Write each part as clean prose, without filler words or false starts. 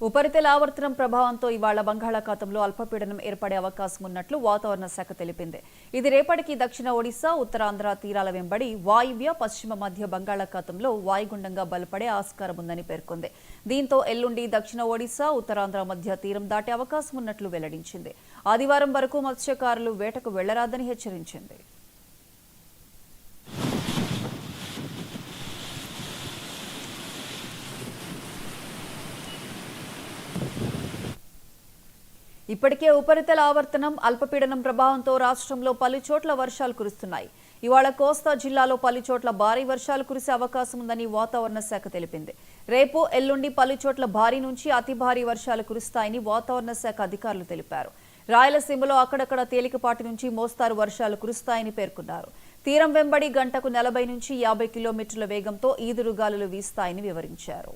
ఉపరితల ఆవర్తనం ప్రభావంతో ఇవాళ బంగాళాఖాతంలో అల్పపీడనం ఏర్పడే అవకాశం ఉన్నట్లు వాతావరణ శాఖ తెలిపింది. ఇది రేపటికి దక్షిణ ఒడిశా, ఉత్తరాంధ్ర తీరాల వెంబడి వాయువ్య, పశ్చిమ మధ్య బంగాళాఖాతంలో వాయుగుండంగా బలపడే ఆస్కారం ఉందని పేర్కొంది. దీంతో ఎల్లుండి దక్షిణ ఒడిశా, ఉత్తరాంధ్ర మధ్య తీరం దాటే అవకాశం ఉన్నట్లు వెల్లడించింది. ఆదివారం వరకు మత్స్యకారులు వేటకు వెళ్లరాదని హెచ్చరించింది. ఇప్పటికే ఉపరితల ఆవర్తనం, అల్పపీడనం ప్రభావంతో రాష్ట్రంలో పలుచోట్ల వర్షాలు కురుస్తున్నాయి. ఇవాళ కోస్తా జిల్లాలో పలుచోట్ల భారీ వర్షాలు కురిసే అవకాశం ఉందని వాతావరణ శాఖ తెలిపింది. రేపు, ఎల్లుండి పలుచోట్ల భారీ నుంచి అతి భారీ వర్షాలు కురుస్తాయని వాతావరణ శాఖ అధికారులు తెలిపారు. రాయలసీమలో అక్కడక్కడ తేలికపాటి నుంచి మోస్తారు వర్షాలు కురుస్తాయని పేర్కొన్నారు. తీరం వెంబడి గంటకు 40 నుంచి 50 కిలోమీటర్ల వేగంతో ఈదురుగాలులు వీస్తాయని వివరించారు.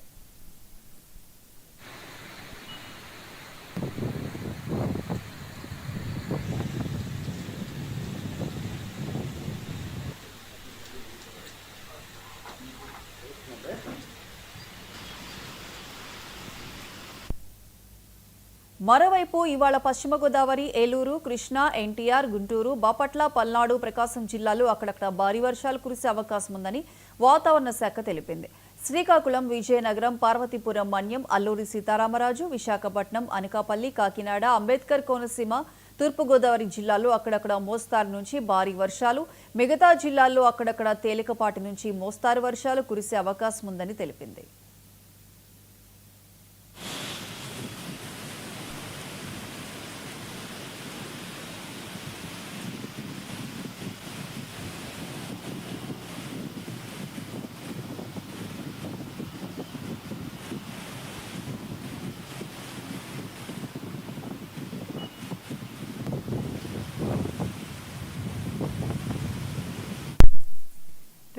మరోవైపు ఇవాళ పశ్చిమ గోదావరి, ఏలూరు, కృష్ణా, ఎన్టీఆర్, గుంటూరు, బాపట్ల, పల్నాడు, ప్రకాశం జిల్లాల్లో అక్కడక్కడ భారీ వర్షాలు కురిసే అవకాశం ఉందని వాతావరణ శాఖ తెలిపింది. శ్రీకాకుళం, విజయనగరం, పార్వతీపురం మన్యం, అల్లూరి సీతారామరాజు, విశాఖపట్నం, అనకాపల్లి, కాకినాడ, అంబేద్కర్ కోనసీమ, తూర్పుగోదావరి జిల్లాల్లో అక్కడక్కడ మోస్తారు నుంచి భారీ వర్షాలు, మిగతా జిల్లాల్లో అక్కడక్కడ తేలికపాటి నుంచి మోస్తారు వర్షాలు కురిసే అవకాశం ఉందని తెలిపింది.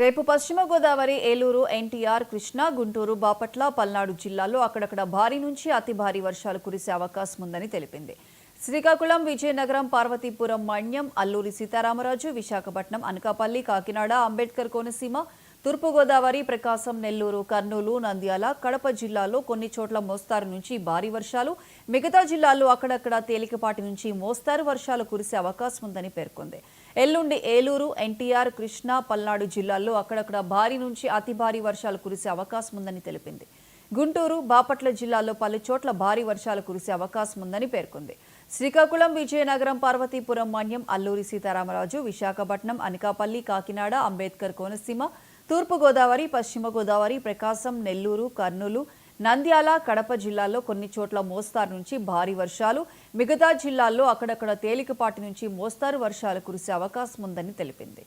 రేపు పశ్చిమ గోదావరి, ఏలూరు, ఎన్టీఆర్, కృష్ణా, గుంటూరు, బాపట్ల, పల్నాడు జిల్లాల్లో అక్కడక్కడ భారీ నుంచి అతి భారీ వర్షాలు కురిసే అవకాశం ఉందని తెలిపింది. శ్రీకాకుళం, విజయనగరం, పార్వతీపురం మన్యం, అల్లూరి సీతారామరాజు, విశాఖపట్నం, అనకాపల్లి, కాకినాడ, అంబేద్కర్ కోనసీమ, తూర్పుగోదావరి, ప్రకాశం, నెల్లూరు, కర్నూలు, నంద్యాల, కడప జిల్లాల్లో కొన్ని చోట్ల మోస్తారు నుంచి భారీ వర్షాలు, మిగతా జిల్లాల్లో అక్కడక్కడ తేలికపాటి నుంచి మోస్తారు వర్షాలు కురిసే అవకాశం ఉందని పేర్కొంది. ఎల్లుండి ఏలూరు, ఎన్టీఆర్, కృష్ణా, పల్నాడు జిల్లాల్లో అక్కడక్కడ భారీ నుంచి అతి భారీ వర్షాలు కురిసే అవకాశం ఉందని తెలిపింది. గుంటూరు, బాపట్ల జిల్లాల్లో పలుచోట్ల భారీ వర్షాలు కురిసే అవకాశం ఉందని పేర్కొంది. శ్రీకాకుళం, విజయనగరం, పార్వతీపురం మన్యం, అల్లూరి సీతారామరాజు, విశాఖపట్నం, అనకాపల్లి, కాకినాడ, అంబేద్కర్ కోనసీమ, తూర్పుగోదావరి, పశ్చిమ గోదావరి, ప్రకాశం, నెల్లూరు, కర్నూలు, నంద్యాల, కడప జిల్లాల్లో కొన్ని చోట్ల మోస్తారు నుంచి భారీ వర్షాలు, మిగతా జిల్లాల్లో అక్కడక్కడ తేలికపాటి నుంచి మోస్తారు వర్షాలు కురిసే అవకాశం ఉందని తెలిపింది.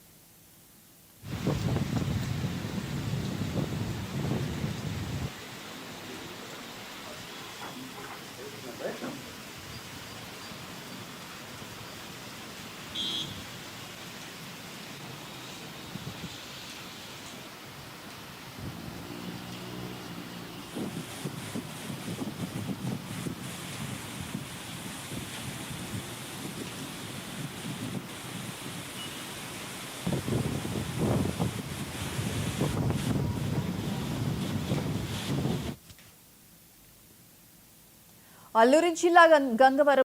అల్లూరి జిల్లా గంగవరం